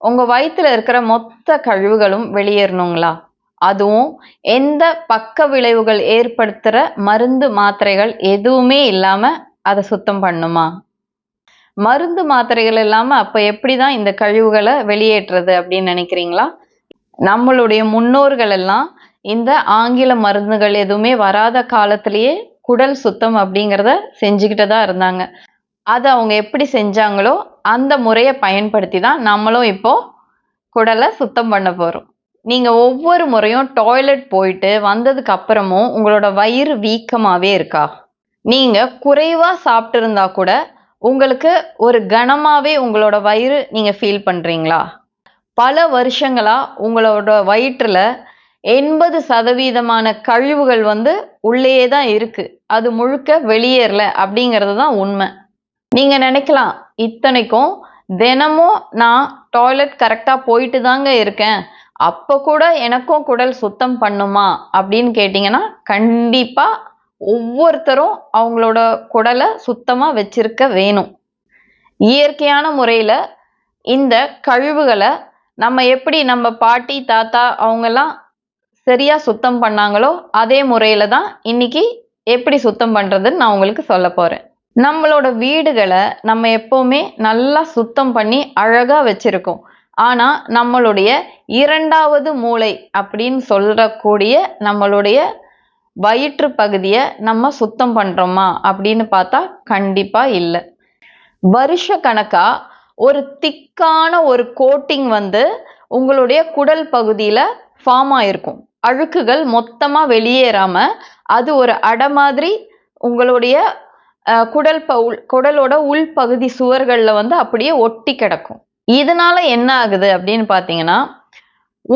உங்க வயித்துல இருக்கிற மொத்த கழிவுகளும் வெளியேறணுங்களா? அதுவும் எந்த பக்க விளைவுகள் ஏற்படுத்துற மருந்து மாத்திரைகள் எதுவுமே இல்லாம அதை சுத்தம் பண்ணுமா? மருந்து மாத்திரைகள் இல்லாம அப்ப எப்படிதான் இந்த கழிவுகளை வெளியேற்றுறது அப்படின்னு நினைக்கிறீங்களா? நம்மளுடைய முன்னோர்கள் எல்லாம் இந்த ஆங்கில மருந்துகள் எதுவுமே வராத காலத்திலேயே குடல் சுத்தம் அப்படிங்கிறத செஞ்சுக்கிட்டு தான் இருந்தாங்க. அதை அவங்க எப்படி செஞ்சாங்களோ அந்த முறையை பயன்படுத்தி தான் நம்மளும் இப்போ குடலை சுத்தம் பண்ண போறோம். நீங்க ஒவ்வொரு முறையும் டாய்லெட் போயிட்டு வந்ததுக்கு அப்புறமும் உங்களோட வயிறு வீக்கமாவே இருக்கா? நீங்க குறைவா சாப்பிட்டு இருந்தா கூட உங்களுக்கு ஒரு கனமாவே உங்களோட வயிறு நீங்க ஃபீல் பண்றீங்களா? பல வருஷங்களா உங்களோட வயிற்றுல 80% கழிவுகள் உள்ளேயே தான் இருக்கு. அது முழுக்க வெளியேறல அப்படிங்கிறது தான் உண்மை. நீங்க நினைக்கலாம், இத்தனைக்கும் தினமும் நான் டாய்லெட் கரெக்டா போயிட்டு தாங்க இருக்கேன், அப்ப கூட எனக்கும் குடல் சுத்தம் பண்ணுமா அப்படின்னு கேட்டீங்கன்னா, கண்டிப்பா ஒவ்வொருத்தரும் அவங்களோட குடலை சுத்தமா வச்சிருக்க வேணும். இயற்கையான முறையில இந்த கழிவுகளை நம்ம எப்படி நம்ம பாட்டி தாத்தா அவங்கெல்லாம் சரியா சுத்தம் பண்ணாங்களோ அதே முறையில தான் இன்னைக்கு எப்படி சுத்தம் பண்றதுன்னு நான் உங்களுக்கு சொல்ல போறேன். நம்மளோட வீடுகளை நம்ம எப்பவுமே நல்லா சுத்தம் பண்ணி அழகா வச்சிருக்கோம். ஆனா நம்மளுடைய இரண்டாவது மூளை அப்படின்னு சொல்லக்கூடிய நம்மளுடைய வயிற்று பகுதியை நம்ம சுத்தம் பண்றோமா அப்படின்னு பார்த்தா கண்டிப்பா இல்லை. வருஷ கணக்கா ஒரு திக்கான ஒரு கோட்டிங் உங்களுடைய குடல் பகுதியில ஃபார்ம் ஆயிருக்கும். அழுக்குகள் மொத்தமா வெளியேறாம அது ஒரு அடை மாதிரி உங்களுடைய குடலோட உள்பகுதி சுவர்கள்ல அப்படியே ஒட்டி கிடக்கும். இதனால என்ன ஆகுது அப்படின்னு பாத்தீங்கன்னா,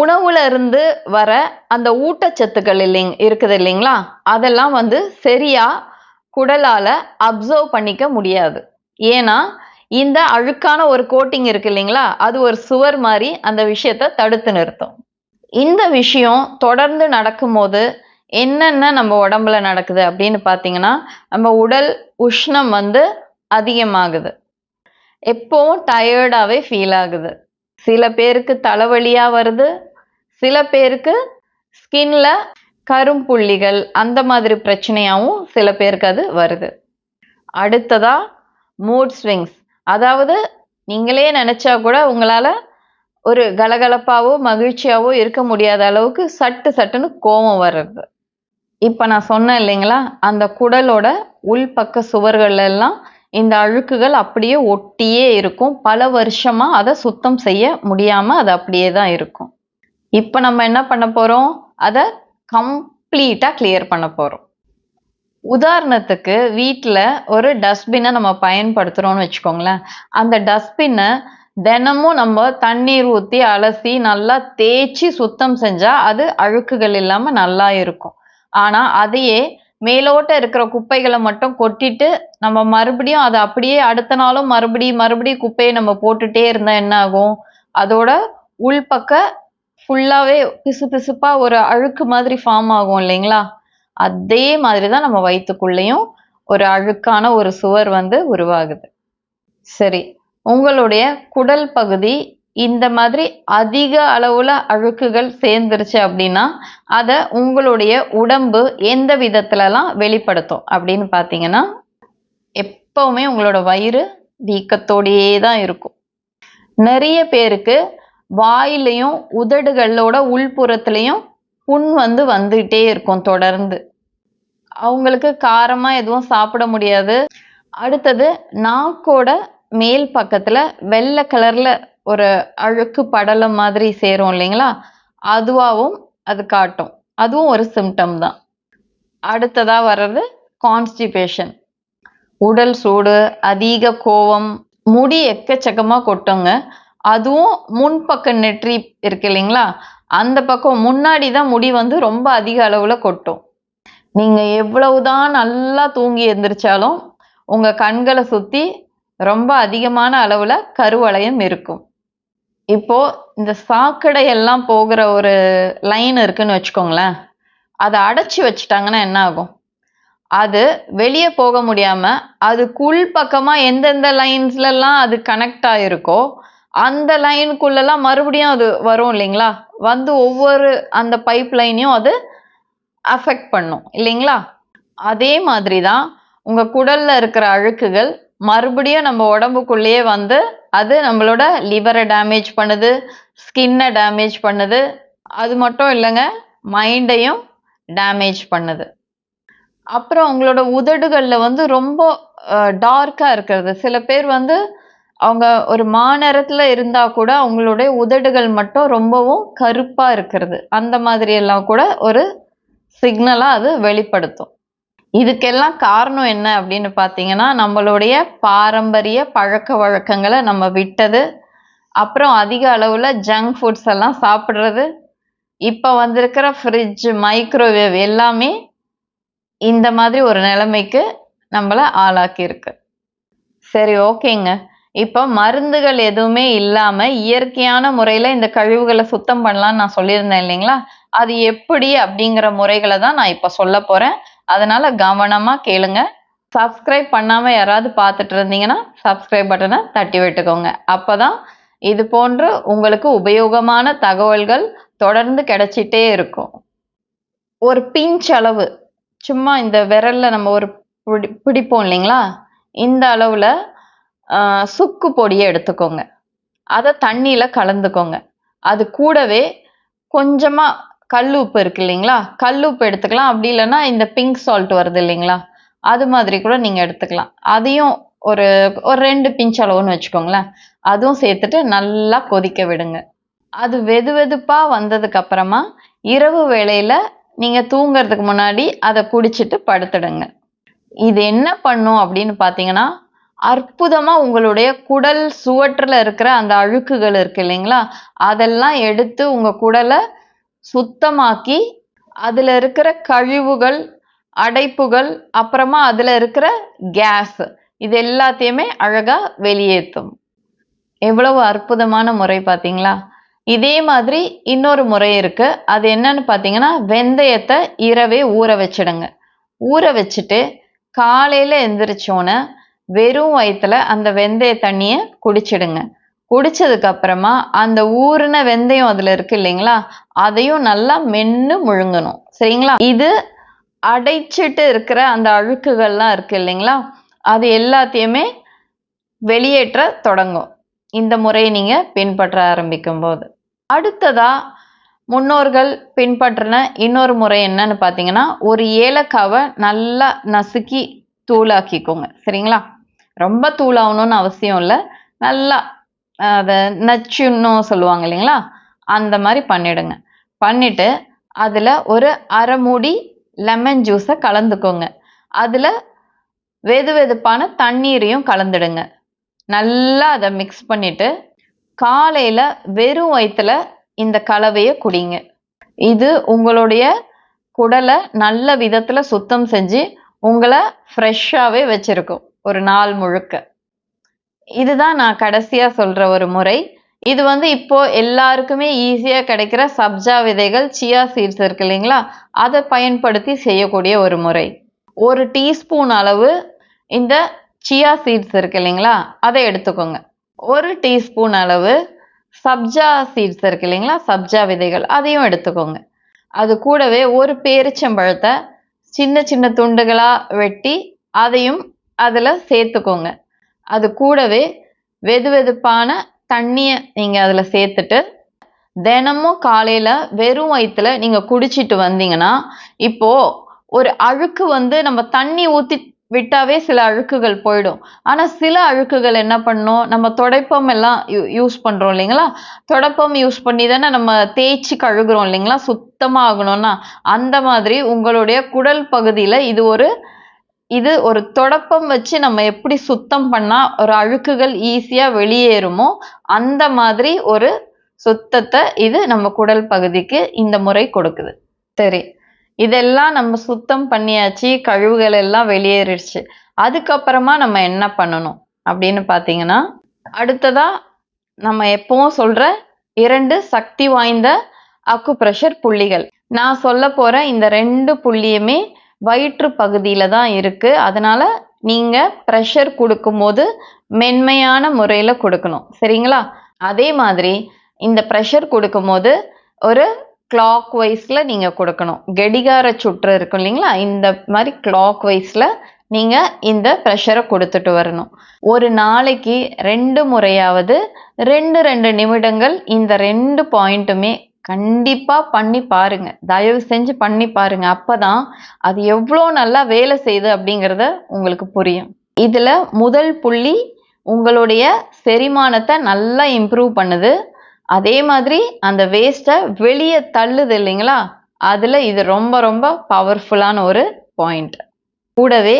உணவுல இருந்து வர அந்த ஊட்டச்சத்துக்கள் இருக்குது இல்லைங்களா, அதெல்லாம் சரியா குடலால அப்சர்வ் பண்ணிக்க முடியாது. ஏன்னா இந்த அழுக்கான ஒரு கோட்டிங் இருக்கு இல்லைங்களா, அது ஒரு சுவர் மாதிரி அந்த விஷயத்தை தடுத்து நிறுத்தும். இந்த விஷயம் தொடர்ந்து நடக்கும்போது என்னென்ன நம்ம உடம்புல நடக்குது அப்படின்னு பார்த்தீங்கன்னா, நம்ம உடல் உஷ்ணம் அதிகமாகுது. எப்பவும் டயர்டாவே ஃபீல் ஆகுது. சில பேருக்கு தலைவலியா வருது, சில பேருக்கு ஸ்கின்ல கரும்புள்ளிகள் அந்த மாதிரி பிரச்சனையாவும் சில பேருக்கு அது வருது. அடுத்ததா மூட் ஸ்விங்ஸ், அதாவது நீங்களே நினைச்சா கூட உங்களால ஒரு கலகலப்பாவோ மகிழ்ச்சியாவோ இருக்க முடியாத அளவுக்கு சட்டு சட்டுன்னு கோபம் வர்றது. இப்ப நான் சொன்னேன் இல்லைங்களா, அந்த குடலோட உள்பக்க சுவர்கள் எல்லாம் இந்த அழுக்குகள் அப்படியே ஒட்டியே இருக்கும். பல வருஷமா அதை சுத்தம் செய்ய முடியாம அது அப்படியே தான் இருக்கும். இப்ப நம்ம என்ன பண்ண போறோம், அதை கம்ப்ளீட்டா கிளியர் பண்ண போறோம். உதாரணத்துக்கு வீட்டில் ஒரு டஸ்ட்பினை நம்ம பயன்படுத்துறோம்னு வச்சுக்கோங்களேன். அந்த டஸ்ட்பினை தினமும் நம்ம தண்ணீர் ஊற்றி அலசி நல்லா தேய்ச்சி சுத்தம் செஞ்சா அது அழுக்குகள் இல்லாம நல்லா இருக்கும். ஆனா அதையே மேலோட்ட இருக்கிற குப்பைகளை மட்டும் கொட்டிட்டு நம்ம மறுபடியும் அதை அப்படியே அடுத்த நாளும் மறுபடியும் குப்பையை நம்ம போட்டுட்டே இருந்தா என்ன ஆகும், அதோட உள்பக்க ஃபுல்லாவே பிசு பிசுப்பா ஒரு அழுக்கு மாதிரி ஃபார்ம் ஆகும் இல்லைங்களா. அதே மாதிரிதான் நம்ம வயிற்றுக்குள்ளேயும் ஒரு அழுக்கான ஒரு சுவர் உருவாகுது. சரி, உங்களுடைய குடல் பகுதி இந்த மாதிரி அதிக அளவுல அழுக்குகள் சேர்ந்துருச்சு அப்படின்னா அதை உங்களுடைய உடம்பு எந்த விதத்துலலாம் வெளிப்படுத்தும் அப்படின்னு பார்த்தீங்கன்னா, எப்பவுமே உங்களோட வயிறு வீக்கத்தோடையே தான் இருக்கும். நிறைய பேருக்கு வாயிலையும் உதடுகளோட உள்புறத்துலையும் புண் வந்துகிட்டே இருக்கும் தொடர்ந்து. அவங்களுக்கு காரமா எதுவும் சாப்பிட முடியாது. அடுத்தது நாக்கோட மேல் பக்கத்துல வெள்ளை கலர்ல ஒரு அழுக்கு படலம் மாதிரி சேரும் இல்லைங்களா, அதுவாகவும் அது காட்டும். அதுவும் ஒரு சிம்டம் தான். அடுத்ததா வர்றது கான்ஸ்டிபேஷன். உடல் சூடு, அதிக கோபம், முடி எக்கச்சக்கமா கொட்டுங்க. அதுவும் முன்பக்க நெற்றி இருக்கு இல்லைங்களா, அந்த பக்கம் முன்னாடி தான் முடி ரொம்ப அதிக அளவுல கொட்டும். நீங்க எவ்வளவுதான் நல்லா தூங்கி எந்திரிச்சாலும் உங்க கண்களை சுத்தி ரொம்ப அதிகமான அளவுல கருவளையம் இருக்கும். இப்போ இந்த சாக்கடை எல்லாம் போகிற ஒரு லைன் இருக்குன்னு வச்சுக்கோங்களேன், அதை அடைச்சி வச்சுட்டாங்கன்னா என்ன ஆகும், அது வெளியே போக முடியாம அதுக்குள் பக்கமா எந்தெந்த லைன்ஸ்ல எல்லாம் அது கனெக்ட் ஆயிருக்கோ அந்த லைனுக்குள்ளெல்லாம் மறுபடியும் அது வரும் இல்லைங்களா? வந்து ஒவ்வொரு அந்த பைப் லைனையும் அது அஃபெக்ட் பண்ணும் இல்லைங்களா? அதே மாதிரி தான் உங்க குடல்ல இருக்கிற அழுக்குகள் மறுபடியும் நம்ம உடம்புக்குள்ளேயே வந்து அது நம்மளோட லிவரை டேமேஜ் பண்ணுது, ஸ்கின்னை டேமேஜ் பண்ணுது. அது மட்டும் இல்லைங்க, மைண்டையும் டேமேஜ் பண்ணுது. அப்புறம் உங்களோட உதடுகள்ல வந்து ரொம்ப டார்க்கா இருக்கிறது. சில பேர் வந்து அவங்க ஒரு மாநிறத்துல இருந்தா கூட அவங்களுடைய உதடுகள் மட்டும் ரொம்பவும் கருப்பா இருக்கிறது. அந்த மாதிரி எல்லாம் கூட ஒரு சிக்னலா அது வெளிப்படுத்தும். இதுக்கெல்லாம் காரணம் என்ன அப்படின்னு பார்த்தீங்கன்னா, நம்மளுடைய பாரம்பரிய பழக்க வழக்கங்களை நம்ம விட்டது. அப்புறம் அதிக அளவுல ஜங்க் ஃபுட்ஸ் எல்லாம் சாப்பிடுறது. இப்ப வந்திருக்கிற ஃப்ரிட்ஜ், மைக்ரோவேவ் எல்லாமே இந்த மாதிரி ஒரு நிலைமைக்கு நம்மள ஆளாக்கி இருக்கு. சரி, ஓகேங்க. இப்ப மருந்துகள் எதுவுமே இல்லாம இயற்கையான முறையில இந்த கழிவுகளை சுத்தம் பண்ணலாம்னு நான் சொல்லியிருந்தேன் இல்லைங்களா? அது எப்படி அப்படிங்கிற முறைகளை தான் நான் இப்ப சொல்லப் போறேன். அதனால கவனமா கேளுங்க. சப்ஸ்கிரைப் பண்ணாம யாராவது பார்த்துட்டு இருந்தீங்கன்னா சப்ஸ்கிரைப் பட்டனை தட்டி விட்டுக்கோங்க. அப்பதான் இது போன்று உங்களுக்கு உபயோகமான தகவல்கள் தொடர்ந்து கிடைச்சிட்டே இருக்கும். ஒரு பிஞ்ச் அளவு, சும்மா இந்த விரல்ல நம்ம ஒரு பிடிப்போம் இல்லைங்களா? இந்த அளவுல சுக்கு பொடியை எடுத்துக்கோங்க. அதை தண்ணியில கலந்துக்கோங்க. அது கூடவே கொஞ்சமா கல் உப்பு இருக்கு இல்லைங்களா? கல் உப்பு எடுத்துக்கலாம். அப்படி இல்லைன்னா இந்த பிங்க் சால்ட் வருது இல்லைங்களா? அது மாதிரி கூட நீங்க எடுத்துக்கலாம். அதையும் ஒரு ஒரு 2 பிஞ்ச் அளவுன்னு வச்சுக்கோங்களேன். அதுவும் சேர்த்துட்டு நல்லா கொதிக்க விடுங்க. அது வெது வெதுப்பா வந்ததுக்கு அப்புறமா இரவு வேளையில நீங்க தூங்குறதுக்கு முன்னாடி அதை குடிச்சிட்டு படுத்துடுங்க. இது என்ன பண்ணும் அப்படின்னு பார்த்தீங்கன்னா, அற்புதமா உங்களுடைய குடல் சுவற்றுல இருக்கிற அந்த அழுக்குகள் இருக்கு இல்லைங்களா? அதெல்லாம் எடுத்து உங்க குடலை சுத்தமாக்கி அதுல இருக்கிற கழிவுகள், அடைப்புகள், அப்புறமா அதுல இருக்கிற கேஸ் இது எல்லாத்தையுமே அழகா வெளியேற்றும். எவ்வளவு அற்புதமான முறை பார்த்தீங்களா? இதே மாதிரி இன்னொரு முறை இருக்கு. அது என்னன்னு பார்த்தீங்கன்னா, வெந்தயத்தை இரவே ஊற வச்சிடுங்க. ஊற வச்சுட்டு காலையில எந்திரிச்சோன்னே வெறும் வயித்துல அந்த வெந்தய தண்ணியை குடிச்சிடுங்க. குடிச்சதுக்கு அப்புறமா அந்த ஊறின வெந்தயம் அதுல இருக்கு இல்லைங்களா? அதையும் நல்லா மென்னு முழுங்கணும். சரிங்களா? இது அடைச்சிட்டு இருக்கிற அந்த அழுக்குகள்லாம் இருக்கு இல்லைங்களா? அது எல்லாத்தையுமே வெளியேற்ற தொடங்கும். இந்த முறையை நீங்க பின்பற்ற ஆரம்பிக்கும் போது. அடுத்ததா முன்னோர்கள் பின்பற்றின இன்னொரு முறை என்னன்னு பார்த்தீங்கன்னா, ஒரு ஏலக்காவை நல்லா நசுக்கி தூளாக்கிக்கோங்க. சரிங்களா? ரொம்ப தூளாகணும்னு அவசியம் இல்லை. நல்லா அதை நச்சுன்னும் சொல்லுவாங்க இல்லைங்களா? அந்த மாதிரி பண்ணிடுங்க. பண்ணிட்டு அதில் ஒரு அரை மூடி லெமன் ஜூஸை கலந்துக்கோங்க. அதில் வெது வெதுப்பான தண்ணீரையும் கலந்துடுங்க. நல்லா அதை மிக்ஸ் பண்ணிட்டு காலையில வெறும் வயிற்றுல இந்த கலவையை குடிங்க. இது உங்களுடைய குடலை நல்ல விதத்துல சுத்தம் செஞ்சு உங்களை ஃப்ரெஷ்ஷாவே வச்சிருக்கும் ஒரு நாள் முழுக்க. இதுதான் நான் கடைசியா சொல்ற ஒரு முறை. இது வந்து இப்போ எல்லாருக்குமே ஈஸியா கிடைக்கிற சப்ஜா விதைகள், சியா சீட்ஸ் இருக்கு இல்லைங்களா? அதை பயன்படுத்தி செய்யக்கூடிய ஒரு முறை. 1 டீஸ்பூன் அளவு இந்த சியா சீட்ஸ் இருக்கு இல்லைங்களா? அதை எடுத்துக்கோங்க. 1 டீஸ்பூன் அளவு சப்ஜா சீட்ஸ் இருக்கு இல்லைங்களா? சப்ஜா விதைகள் அதையும் எடுத்துக்கோங்க. அது கூடவே ஒரு பேரிச்சம்பழத்தை சின்ன சின்ன துண்டுகளா வெட்டி அதையும் அதுல சேர்த்துக்கோங்க. அது கூடவே வெது வெதுப்பான தண்ணிய நீங்க அதுல சேர்த்துட்டு தினமும் காலையில வெறும் வயிற்றுல நீங்க குடிச்சிட்டு வந்தீங்கன்னா, இப்போ ஒரு அழுக்கு வந்து நம்ம தண்ணி ஊத்தி விட்டாவே சில அழுக்குகள் போயிடும். ஆனா சில அழுக்குகள் என்ன பண்ணும், நம்ம துடைப்பம் எல்லாம் யூஸ் பண்றோம் இல்லைங்களா? துடைப்பம் யூஸ் பண்ணி தானே நம்ம தேய்ச்சி கழுகுறோம் இல்லைங்களா? சுத்தமா ஆகணும்னா. அந்த மாதிரி உங்களுடைய குடல் பகுதியில இது ஒரு துடைப்பம் வச்சு நம்ம எப்படி சுத்தம் பண்ணா ஒரு அழுக்குகள் ஈஸியா வெளியேறுமோ, அந்த மாதிரி ஒரு சுத்தத்தை இது நம்ம குடல் பகுதிக்கு இந்த முறை கொடுக்குது. சரி, இதெல்லாம் நம்ம சுத்தம் பண்ணியாச்சு, கழிவுகள் எல்லாம் வெளியேறிடுச்சு. அதுக்கப்புறமா நம்ம என்ன பண்ணணும் அப்படின்னு பார்த்தீங்கன்னா, அடுத்ததா நம்ம எப்பவும் சொல்ற 2 சக்தி வாய்ந்த அக்குப்ரெஷர் புள்ளிகள். நான் சொல்ல போற இந்த 2 புள்ளியுமே வயிற்று பகுதியில தான் இருக்கு. அதனால நீங்க ப்ரெஷர் கொடுக்கும்போது மென்மையான முறையில கொடுக்கணும். சரிங்களா? அதே மாதிரி இந்த ப்ரெஷர் கொடுக்கும்போது ஒரு கிளாக் வைஸ்ல நீங்க கொடுக்கணும். கடிகார சுற்று இருக்கும் இல்லைங்களா, இந்த மாதிரி கிளாக் வைஸ்ல நீங்க இந்த ப்ரெஷரை கொடுத்துட்டு வரணும். ஒரு நாளைக்கு 2 முறையாவது 2 நிமிடங்கள் இந்த 2 பாயிண்ட்டுமே கண்டிப்பா பண்ணி பாருங்க. தயவு செஞ்சு பண்ணி பாருங்க. அப்பதான் அது எவ்வளோ நல்லா வேலை செய்யுது அப்படிங்கிறத உங்களுக்கு புரியும். இதுல முதல் புள்ளி உங்களுடைய செரிமானத்தை நல்லா இம்ப்ரூவ் பண்ணுது. அதே மாதிரி அந்த வேஸ்ட்டை வெளியே தள்ளுது இல்லைங்களா, அதுல இது ரொம்ப ரொம்ப பவர்ஃபுல்லான ஒரு பாயிண்ட். கூடவே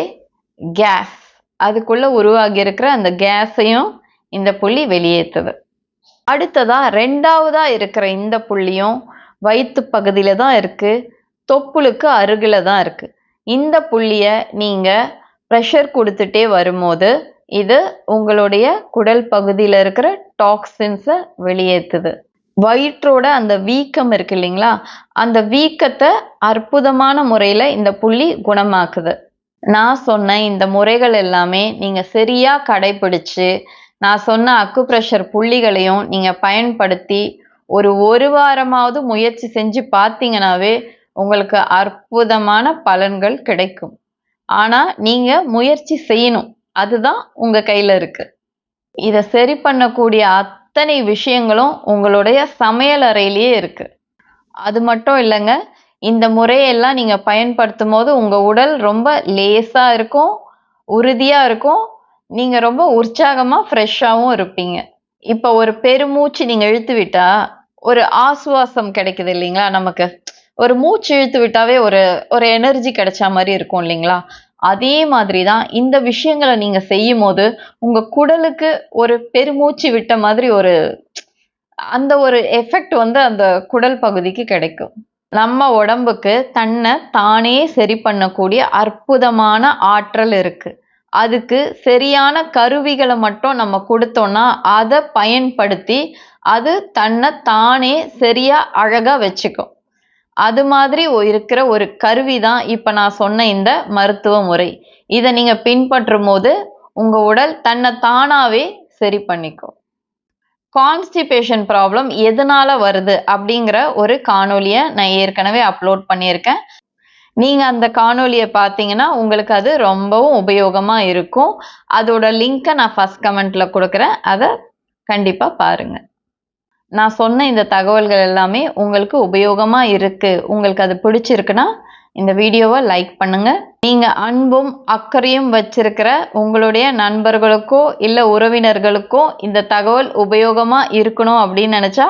கேஸ், அதுக்குள்ள உருவாகி இருக்கிற அந்த கேஸையும் இந்த புள்ளி வெளியேற்றுது. அடுத்ததா 2வதா இருக்கிற இந்த புள்ளியும் வயிற்று பகுதியில தான் இருக்கு, தொப்புளுக்கு அருகில தான் இருக்கு. இந்த புள்ளிய நீங்க ப்ரெஷர் கொடுத்துட்டே வரும்போது இது உங்களுடைய குடல் பகுதியில இருக்கிற டாக்ஸின்ஸை வெளியேற்றுது. வயிற்றோட அந்த வீக்கம் இருக்கு இல்லைங்களா, அந்த வீக்கத்தை அற்புதமான முறையில இந்த புள்ளி குணமாக்குது. நான் சொன்ன இந்த முறைகள் எல்லாமே நீங்க சரியா கடைபிடிச்சு, நான் சொன்ன அக்குப்ரெஷர் புள்ளிகளையும் நீங்க பயன்படுத்தி ஒரு வாரமாவது முயற்சி செஞ்சு பார்த்தீங்கன்னாவே உங்களுக்கு அற்புதமான பலன்கள் கிடைக்கும். ஆனா நீங்க முயற்சி செய்யணும், அதுதான் உங்க கையில இருக்கு. இதை சரி பண்ணக்கூடிய அத்தனை விஷயங்களும் உங்களுடைய சமையல் அறையிலேயே இருக்கு. அது மட்டும் இல்லைங்க, இந்த முறையெல்லாம் நீங்க பயன்படுத்தும் போது உங்க உடல் ரொம்ப லேசா இருக்கும், உறுதியா இருக்கும், நீங்க ரொம்ப உற்சாகமா ஃப்ரெஷ்ஷாவும் இருப்பீங்க. இப்ப ஒரு பெருமூச்சு நீங்க இழுத்து விட்டா ஒரு ஆசுவாசம் கிடைக்குது இல்லைங்களா, நமக்கு ஒரு மூச்சு இழுத்து விட்டாவே ஒரு ஒரு எனர்ஜி கிடைச்ச மாதிரி இருக்கும் இல்லைங்களா, அதே மாதிரி தான் இந்த விஷயங்களை நீங்க செய்யும் போது உங்க குடலுக்கு ஒரு பெருமூச்சு விட்ட மாதிரி அந்த ஒரு எஃபெக்ட் அந்த குடல் பகுதிக்கு கிடைக்கும். நம்ம உடம்புக்கு தன்னை தானே சரி பண்ணக்கூடிய அற்புதமான ஆற்றல் இருக்கு. அதுக்கு சரியான கருவிகளை மட்டும் நம்ம கொடுத்தோம்னா அதை பயன்படுத்தி அது தன்னை தானே சரியா அழகா வச்சுக்கும். அது மாதிரி இருக்கிற ஒரு கருவி தான் இப்ப நான் சொன்ன இந்த மருத்துவ முறை. இதை நீங்க பின்பற்றும் போது உங்க உடல் தன்னை தானாவே சரி பண்ணிக்கும். கான்ஸ்டிபேஷன் ப்ராப்ளம் எதனால வருது அப்படிங்கிற ஒரு காணொலியை நான் ஏற்கனவே அப்லோட் பண்ணியிருக்கேன். நீங்க அந்த காணொலியை பார்த்தீங்கன்னா உங்களுக்கு அது ரொம்பவும் உபயோகமா இருக்கும். அதோட லிங்கை நான் ஃபர்ஸ்ட் கமெண்ட்ல கொடுக்குறேன், அதை கண்டிப்பா பாருங்க. நான் சொன்ன இந்த தகவல்கள் எல்லாமே உங்களுக்கு உபயோகமா இருக்கு, உங்களுக்கு அது பிடிச்சிருக்குன்னா இந்த வீடியோவை லைக் பண்ணுங்க. நீங்க அன்பும் அக்கறையும் வச்சிருக்கிற உங்களுடைய நண்பர்களுக்கோ இல்லை உறவினர்களுக்கோ இந்த தகவல் உபயோகமா இருக்கணும் அப்படின்னு நினைச்சா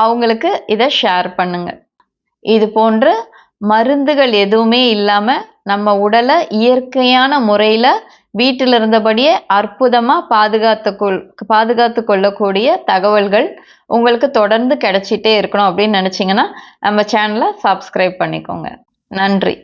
அவங்களுக்கு இதை ஷேர் பண்ணுங்க. இது போன்ற மருந்துகள் எதுவுமே இல்லாம நம்ம உடலை இயற்கையான முறையில வீட்டில் இருந்தபடியே அற்புதமா பாதுகாத்து கொள்ளக்கூடிய தகவல்கள் உங்களுக்கு தொடர்ந்து கிடைச்சிட்டே இருக்கணும் அப்படின்னு நினைச்சீங்கன்னா நம்ம சேனலை சப்ஸ்கிரைப் பண்ணிக்கோங்க. நன்றி.